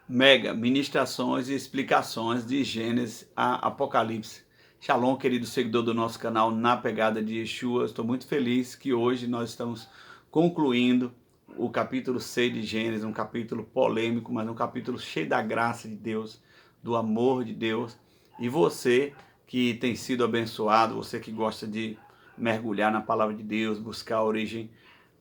Mega ministrações e explicações de Gênesis a Apocalipse. Shalom, querido seguidor do nosso canal Na Pegada de Yeshua. Estou muito feliz que hoje nós estamos concluindo o capítulo 6 de Gênesis, um capítulo polêmico, mas um capítulo cheio da graça de Deus, do amor de Deus. E você que tem sido abençoado, você que gosta de mergulhar na palavra de Deus, buscar a origem,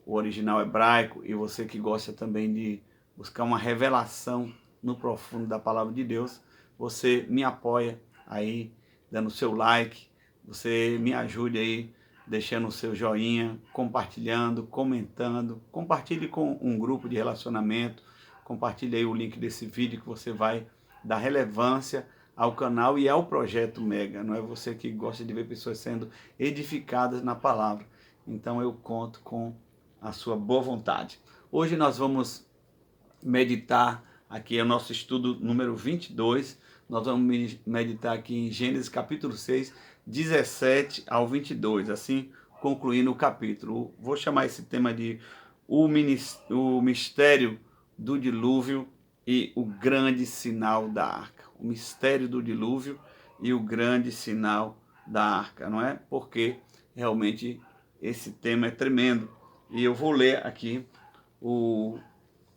o original hebraico, e você que gosta também de buscar uma revelação no profundo da palavra de Deus, você me apoia aí, dando seu like, você me ajude aí, deixando o seu joinha, compartilhando, comentando, compartilhe com um grupo de relacionamento, compartilhe aí o link desse vídeo que você vai dar relevância ao canal e ao projeto Mega, não é você que gosta de ver pessoas sendo edificadas na palavra, então eu conto com a sua boa vontade. Hoje nós vamos meditar, aqui é o nosso estudo número 22, nós vamos meditar aqui em Gênesis capítulo 6, 17 ao 22, assim concluindo o capítulo. Vou chamar esse tema de o mistério do dilúvio e o grande sinal da arca. O mistério do dilúvio e o grande sinal da arca, não é? Porque realmente esse tema é tremendo. E eu vou ler aqui o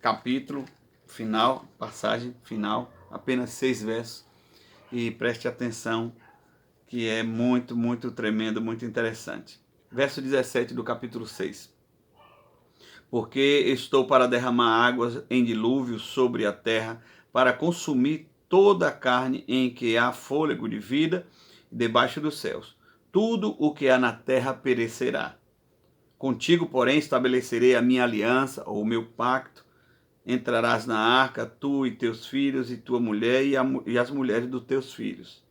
capítulo final, passagem final, apenas 6 versos, e preste atenção que é muito, muito tremendo, muito interessante. Verso 17 do capítulo 6. Porque estou para derramar águas em dilúvio sobre a terra, para consumir toda a carne em que há fôlego de vida debaixo dos céus. Tudo o que há na terra perecerá. Contigo, porém, estabelecerei a minha aliança, ou o meu pacto. Entrarás na arca, tu e teus filhos, e tua mulher, e as mulheres dos teus filhos.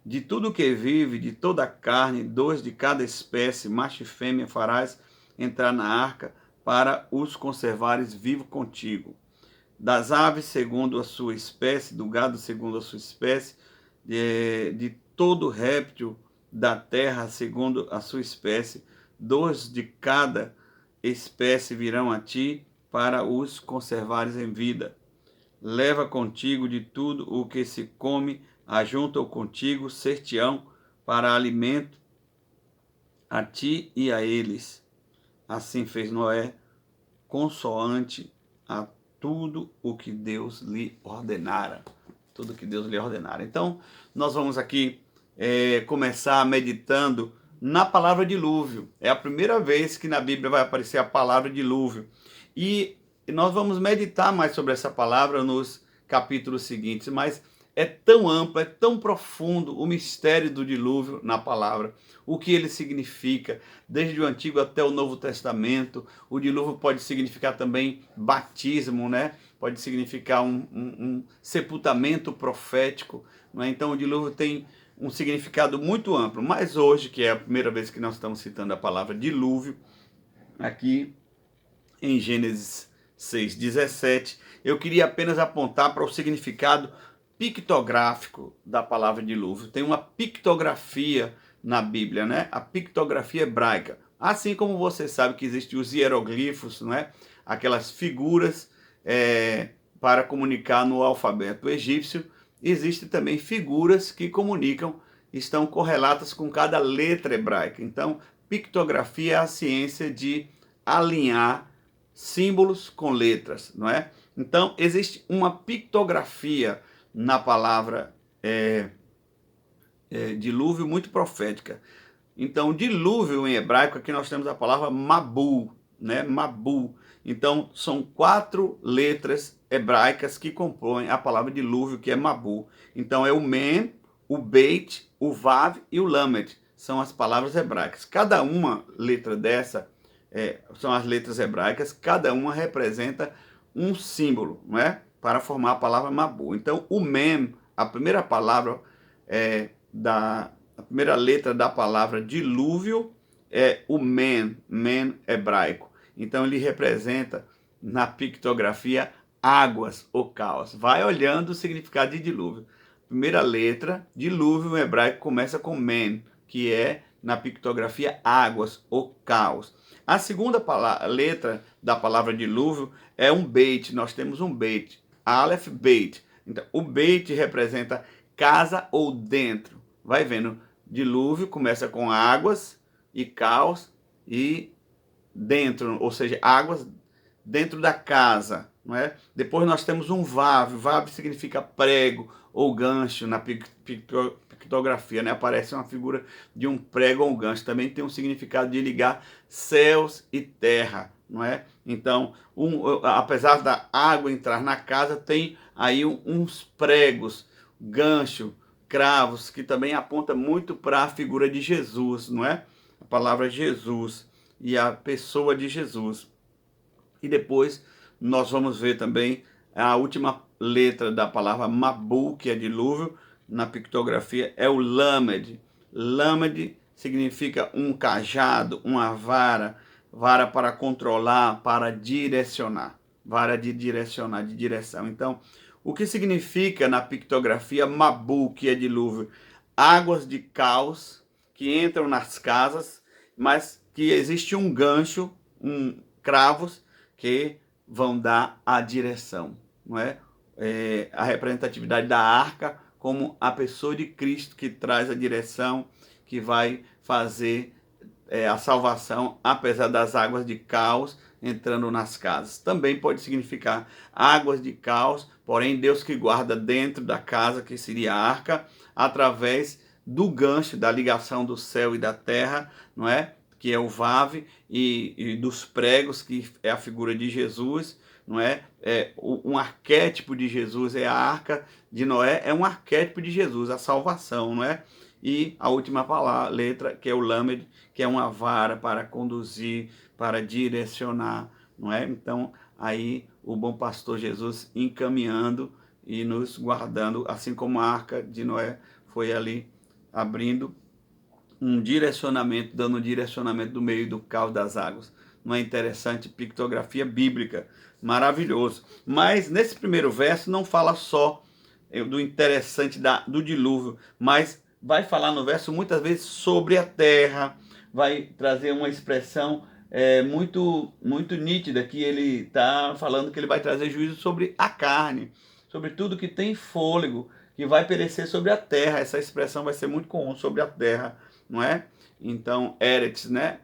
De tudo que vive, de toda a carne, 2 de cada espécie, macho e fêmea, farás entrar na arca, para os conservares vivos contigo. Das aves, segundo a sua espécie, do gado, segundo a sua espécie, de todo réptil da terra, segundo a sua espécie, 2 de cada espécie virão a ti, para os conservares em vida. Leva contigo de tudo o que se come, ajunta-o contigo, ser-te-ão para alimento a ti e a eles. Assim fez Noé, consoante a tudo o que Deus lhe ordenara. Tudo que Deus lhe ordenara. Então, nós vamos aqui começar meditando na palavra dilúvio. É a primeira vez que na Bíblia vai aparecer a palavra dilúvio. E nós vamos meditar mais sobre essa palavra nos capítulos seguintes, mas é tão amplo, é tão profundo o mistério do dilúvio na palavra, o que ele significa, desde o Antigo até o Novo Testamento. O dilúvio pode significar também batismo, né? Pode significar um sepultamento profético, né? Então o dilúvio tem um significado muito amplo, mas hoje, que é a primeira vez que nós estamos citando a palavra dilúvio, aqui em Gênesis 6:17, eu queria apenas apontar para o significado pictográfico da palavra dilúvio. Tem uma pictografia na Bíblia, né? A pictografia hebraica. Assim como você sabe que existem os hieroglifos, não é? Aquelas figuras para comunicar no alfabeto egípcio, existem também figuras que comunicam, estão correlatas com cada letra hebraica. Então, pictografia é a ciência de alinhar símbolos com letras, não é? Então, existe uma pictografia na palavra dilúvio muito profética. Então, dilúvio em hebraico, aqui nós temos a palavra Mabu, né? Mabu. Então, são 4 letras hebraicas que compõem a palavra dilúvio, que é Mabu. Então, é o Mem, o Beit, o Vav e o Lamed. São as palavras hebraicas. Cada uma letra dessa são as letras hebraicas, cada uma representa um símbolo, não é? Para formar a palavra Mabu. Então, o Mem, a primeira palavra a primeira letra da palavra dilúvio é o Men hebraico. Então ele representa na pictografia águas ou caos. Vai olhando o significado de dilúvio. Primeira letra, dilúvio em hebraico começa com Men, que é na pictografia águas ou caos. A segunda letra da palavra dilúvio é um Beit. Nós temos um Beit. Aleph, Beit. Então, o Beit representa casa ou dentro. Vai vendo, dilúvio começa com águas e caos e dentro, ou seja, águas dentro da casa, não é? Depois nós temos um Vav. Vav significa prego ou gancho na pictografia, né? Aparece uma figura de um prego ou um gancho. Também tem um significado de ligar céus e terra, não é? Então, apesar da água entrar na casa, tem aí uns pregos, gancho, cravos, que também aponta muito para a figura de Jesus, não é? A palavra Jesus e a pessoa de Jesus. E depois nós vamos ver também a última letra da palavra Mabu, que é dilúvio, na pictografia, é o Lamed. Lamed significa um cajado, uma vara, vara para controlar, para direcionar, vara de direcionar, de direção. Então, o que significa na pictografia Mabu, que é dilúvio? Águas de caos que entram nas casas, mas que existe um gancho, cravos, que vão dar a direção, não é? A representatividade da arca como a pessoa de Cristo que traz a direção, que vai fazer a salvação, apesar das águas de caos entrando nas casas. Também pode significar águas de caos, porém Deus que guarda dentro da casa, que seria a arca, através do gancho, da ligação do céu e da terra, não é? Que é o Vav, e dos pregos, que é a figura de Jesus, não é? Um arquétipo de Jesus é a arca de Noé, é um arquétipo de Jesus, a salvação, não é? E a última palavra, letra, que é o Lamed, que é uma vara para conduzir, para direcionar, não é? Então, aí o bom pastor Jesus encaminhando e nos guardando, assim como a arca de Noé foi ali abrindo um direcionamento, dando um direcionamento do meio do caos das águas. Não é interessante? Pictografia bíblica, maravilhoso. Mas nesse primeiro verso não fala só do interessante do dilúvio, mas vai falar no verso muitas vezes sobre a terra, vai trazer uma expressão muito nítida, que ele está falando que ele vai trazer juízo sobre a carne, sobre tudo que tem fôlego, que vai perecer sobre a terra. Essa expressão vai ser muito comum, sobre a terra, não é? Então, Eretz, né?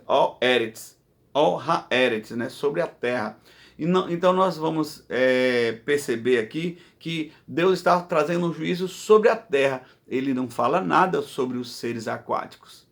Ó Eretz, ó Ha-Eretz, né? Sobre a terra. Então nós vamos perceber aqui que Deus está trazendo um juízo sobre a terra. Ele não fala nada sobre os seres aquáticos.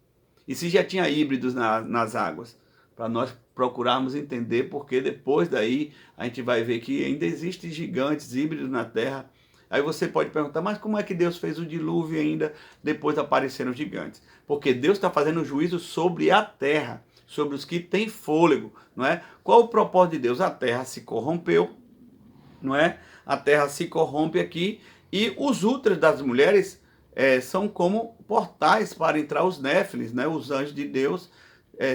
E se já tinha híbridos nas águas? Para nós procurarmos entender, porque depois daí a gente vai ver que ainda existem gigantes híbridos na terra. Aí você pode perguntar, mas como é que Deus fez o dilúvio ainda depois apareceram os gigantes? Porque Deus está fazendo juízo sobre a terra, sobre os que têm fôlego, não é? Qual o propósito de Deus? A terra se corrompeu, não é? A terra se corrompe aqui e os úteros das mulheres são como portais para entrar os néfilis, né? Os anjos de Deus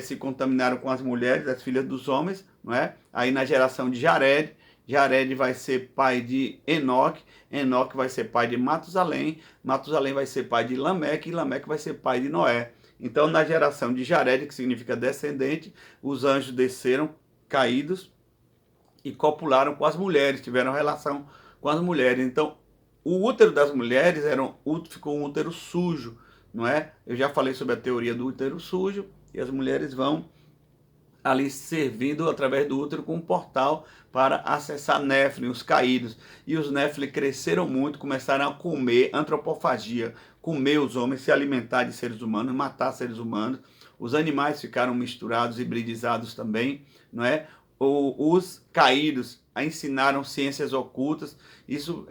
se contaminaram com as mulheres, as filhas dos homens, não é? Aí na geração de Jared, Jared vai ser pai de Enoque, Enoque vai ser pai de Matusalém, Matusalém vai ser pai de Lameque, e Lameque vai ser pai de Noé. Então, na geração de Jared, que significa descendente, os anjos desceram caídos e copularam com as mulheres, tiveram relação com as mulheres. Então, o útero das mulheres ficou um útero sujo, não é? Eu já falei sobre a teoria do útero sujo, e as mulheres vão ali servindo através do útero com um portal para acessar Néfilim, os caídos. E os Néfilim cresceram muito, começaram a comer, antropofagia, comer os homens, se alimentar de seres humanos, matar seres humanos. Os animais ficaram misturados, hibridizados também, não é? Os caídos ensinaram ciências ocultas. Isso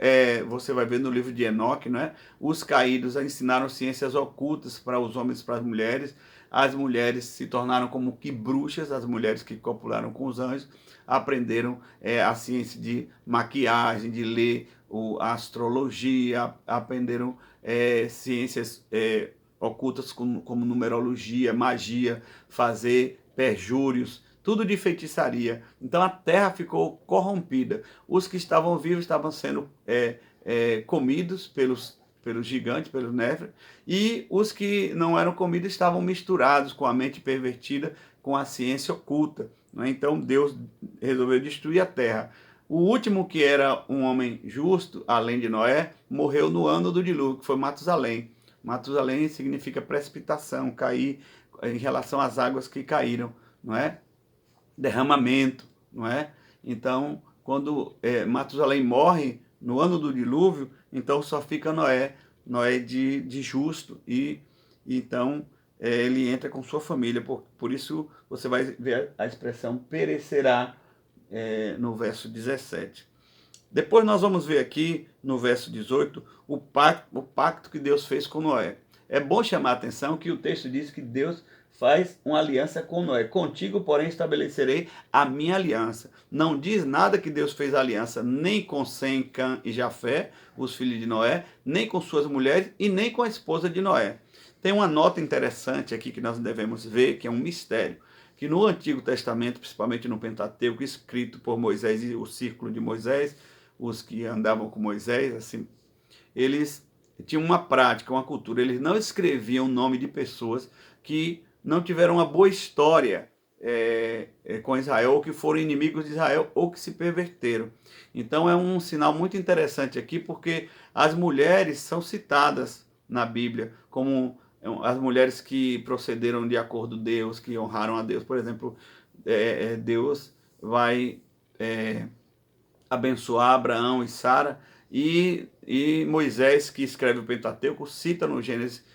você vai ver no livro de Enoque, não é? Os caídos ensinaram ciências ocultas para os homens e para as mulheres. As mulheres se tornaram como que bruxas, as mulheres que copularam com os anjos, aprenderam a ciência de maquiagem, de ler a astrologia, aprenderam ciências ocultas como numerologia, magia, fazer perjúrios, tudo de feitiçaria. Então a terra ficou corrompida. Os que estavam vivos estavam sendo comidos pelos gigantes, pelos néfilim, e os que não eram comidos estavam misturados com a mente pervertida, com a ciência oculta. Né? Então Deus resolveu destruir a terra. O último, que era um homem justo, além de Noé, morreu no ano do dilúvio, que foi Matusalém. Matusalém significa precipitação, cair em relação às águas que caíram, não é? Derramamento, não é? Então, quando Matusalém morre no ano do dilúvio, então só fica Noé, Noé de justo, e então ele entra com sua família. Por isso você vai ver a expressão perecerá no verso 17. Depois nós vamos ver aqui no verso 18 o pacto que Deus fez com Noé. É bom chamar a atenção que o texto diz que Deus faz uma aliança com Noé. Contigo, porém, estabelecerei a minha aliança. Não diz nada que Deus fez aliança nem com Sem, Cã e Jafé, os filhos de Noé, nem com suas mulheres e nem com a esposa de Noé. Tem uma nota interessante aqui que nós devemos ver, que é um mistério, que no Antigo Testamento, principalmente no Pentateuco, escrito por Moisés e o círculo de Moisés, os que andavam com Moisés, assim, eles tinham uma prática, uma cultura, eles não escreviam o nome de pessoas que não tiveram uma boa história com Israel, ou que foram inimigos de Israel, ou que se perverteram. Então é um sinal muito interessante aqui, porque as mulheres são citadas na Bíblia como as mulheres que procederam de acordo com Deus, que honraram a Deus. Por exemplo, Deus vai abençoar Abraão e Sara, e Moisés, que escreve o Pentateuco, cita no Gênesis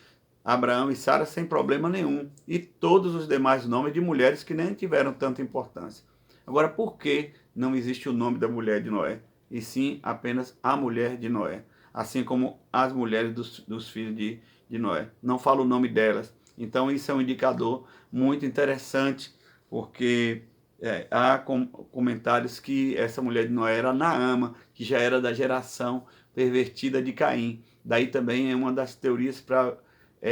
Abraão e Sara sem problema nenhum, e todos os demais nomes de mulheres que nem tiveram tanta importância. Agora, por que não existe o nome da mulher de Noé, e sim apenas a mulher de Noé, assim como as mulheres dos filhos de Noé? Não fala o nome delas. Então isso é um indicador muito interessante, porque há comentários que essa mulher de Noé era Naama, que já era da geração pervertida de Caim. Daí também é uma das teorias para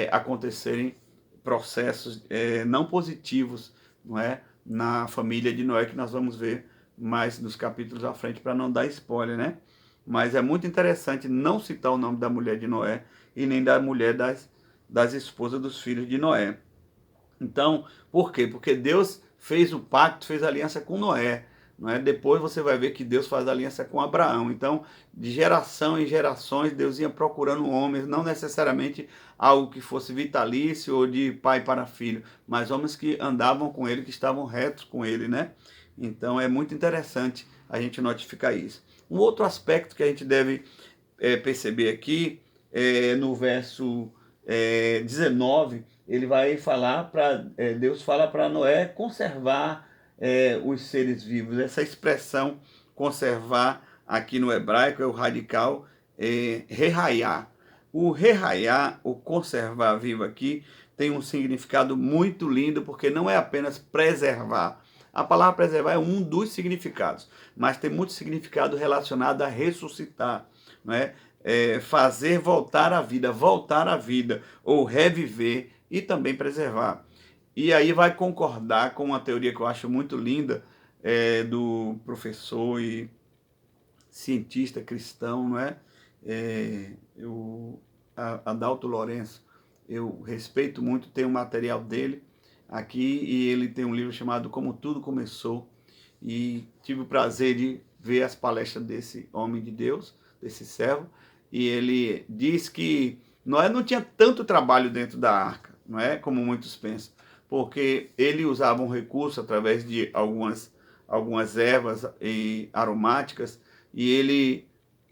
acontecerem processos não positivos, não é, na família de Noé, que nós vamos ver mais nos capítulos à frente, para não dar spoiler, né? Mas é muito interessante não citar o nome da mulher de Noé e nem da mulher das esposas dos filhos de Noé. Então, por quê? Porque Deus fez o pacto, fez aliança com Noé. Não é? Depois você vai ver que Deus faz aliança com Abraão. Então, de geração em gerações, Deus ia procurando homens, não necessariamente algo que fosse vitalício ou de pai para filho, mas homens que andavam com ele, que estavam retos com ele, né? Então, é muito interessante a gente notificar isso. Um outro aspecto que a gente deve perceber aqui, no verso 19, ele vai falar Deus fala para Noé conservar os seres vivos. Essa expressão conservar aqui no hebraico é o radical rehayá. O rehayá, o conservar vivo aqui, tem um significado muito lindo, porque não é apenas preservar. A palavra preservar é um dos significados, mas tem muito significado relacionado a ressuscitar, não é? Fazer voltar à vida, ou reviver, e também preservar. E aí vai concordar com uma teoria que eu acho muito linda, do professor e cientista cristão, não é? Adalto Lourenço. Eu respeito muito, tenho o material dele aqui, e ele tem um livro chamado Como Tudo Começou, e tive o prazer de ver as palestras desse homem de Deus, desse servo, e ele diz que Noé não tinha tanto trabalho dentro da arca, não é como muitos pensam, porque ele usava um recurso através de algumas ervas aromáticas, e ele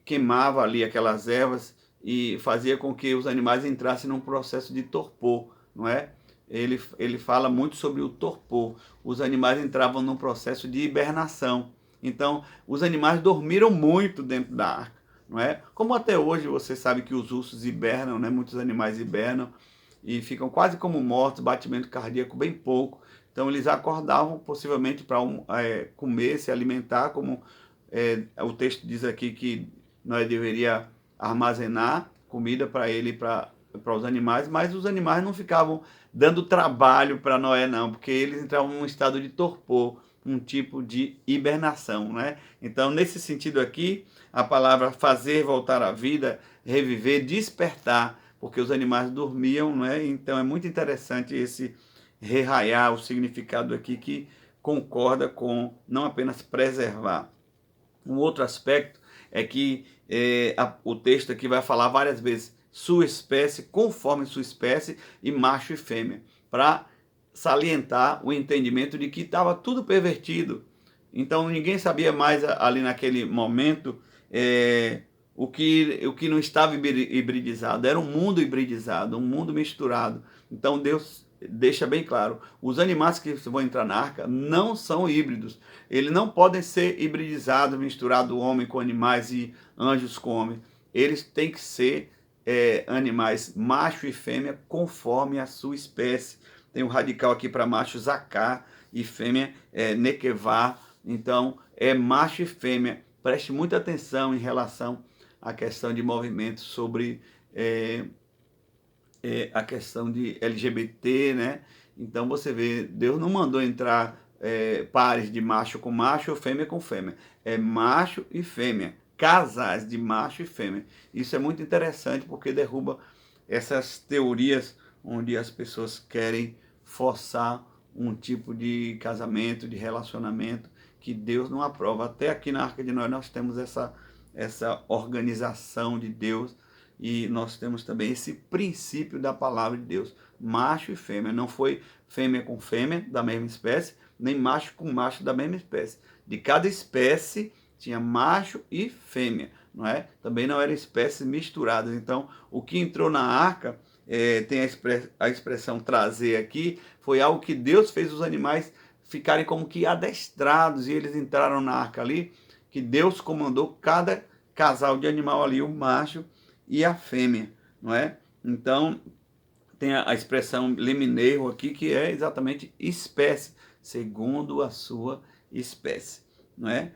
queimava ali aquelas ervas e fazia com que os animais entrassem num processo de torpor, não é? Ele fala muito sobre o torpor. Os animais entravam num processo de hibernação. Então, os animais dormiram muito dentro da arca, não é? Como até hoje você sabe que os ursos hibernam, né? Muitos animais hibernam e ficam quase como mortos, batimento cardíaco bem pouco. Então, eles acordavam possivelmente para comer, se alimentar, como o texto diz aqui que nós deveria armazenar comida para ele e para os animais, mas os animais não ficavam dando trabalho para Noé não, porque eles entravam num estado de torpor, um tipo de hibernação, né? Então, nesse sentido aqui, a palavra fazer voltar à vida, reviver, despertar, porque os animais dormiam, né? Então é muito interessante esse reraiar, o significado aqui que concorda com não apenas preservar. Um outro aspecto é que o texto aqui vai falar várias vezes sua espécie, conforme sua espécie, e macho e fêmea, para salientar o entendimento de que estava tudo pervertido. Então ninguém sabia mais ali naquele momento o que não estava hibridizado. Era um mundo hibridizado, um mundo misturado. Então Deus deixa bem claro, os animais que vão entrar na arca não são híbridos. Eles não podem ser hibridizados, misturados homem com animais e anjos com homem. Eles têm que ser animais macho e fêmea conforme a sua espécie. Tem um radical aqui para macho Zaká e fêmea Nekevá. Então é macho e fêmea. Preste muita atenção em relação à questão de movimento sobre a questão de LGBT, né? Então você vê, Deus não mandou entrar pares de macho com macho ou fêmea com fêmea. É macho e fêmea, casais de macho e fêmea. Isso é muito interessante porque derruba essas teorias onde as pessoas querem forçar um tipo de casamento, de relacionamento que Deus não aprova. Até aqui na Arca de Noé nós temos essa organização de Deus. E nós temos também esse princípio da palavra de Deus, macho e fêmea. Não foi fêmea com fêmea da mesma espécie, nem macho com macho da mesma espécie. De cada espécie tinha macho e fêmea, não é? Também não eram espécies misturadas. Então, o que entrou na arca, tem a expressão trazer aqui, foi algo que Deus fez os animais ficarem como que adestrados, e eles entraram na arca ali, que Deus comandou cada casal de animal ali, o macho e a fêmea, não é? Então, tem a expressão limineiro aqui, que é exatamente espécie, segundo a sua espécie, não é?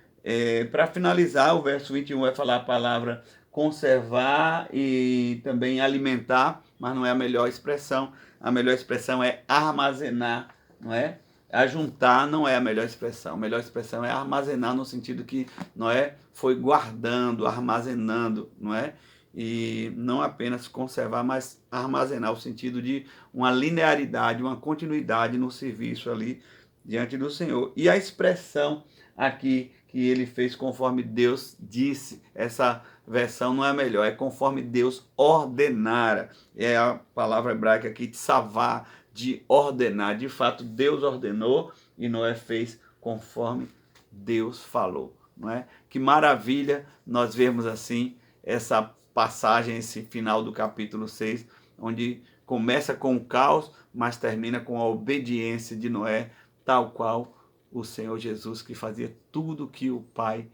Para finalizar, o verso 21 vai falar a palavra conservar e também alimentar, mas não é a melhor expressão. A melhor expressão é armazenar, não é? Ajuntar não é a melhor expressão. A melhor expressão é armazenar, no sentido que Noé foi guardando, armazenando, não é? E não apenas conservar, mas armazenar, o sentido de uma linearidade, uma continuidade no serviço ali diante do Senhor. E a expressão aqui que ele fez conforme Deus disse, essa versão não é melhor, é conforme Deus ordenara. É a palavra hebraica aqui, tsavá, de ordenar. De fato, Deus ordenou e Noé fez conforme Deus falou, não é? Que maravilha nós vemos assim essa passagem, esse final do capítulo 6, onde começa com o caos, mas termina com a obediência de Noé, tal qual o Senhor Jesus, que fazia tudo que o Pai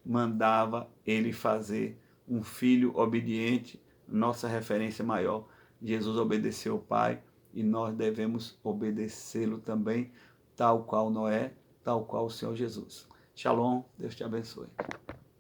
mandava ele fazer. Um filho obediente, nossa referência maior. Jesus obedeceu o Pai e nós devemos obedecê-lo também, tal qual Noé, tal qual o Senhor Jesus. Shalom, Deus te abençoe.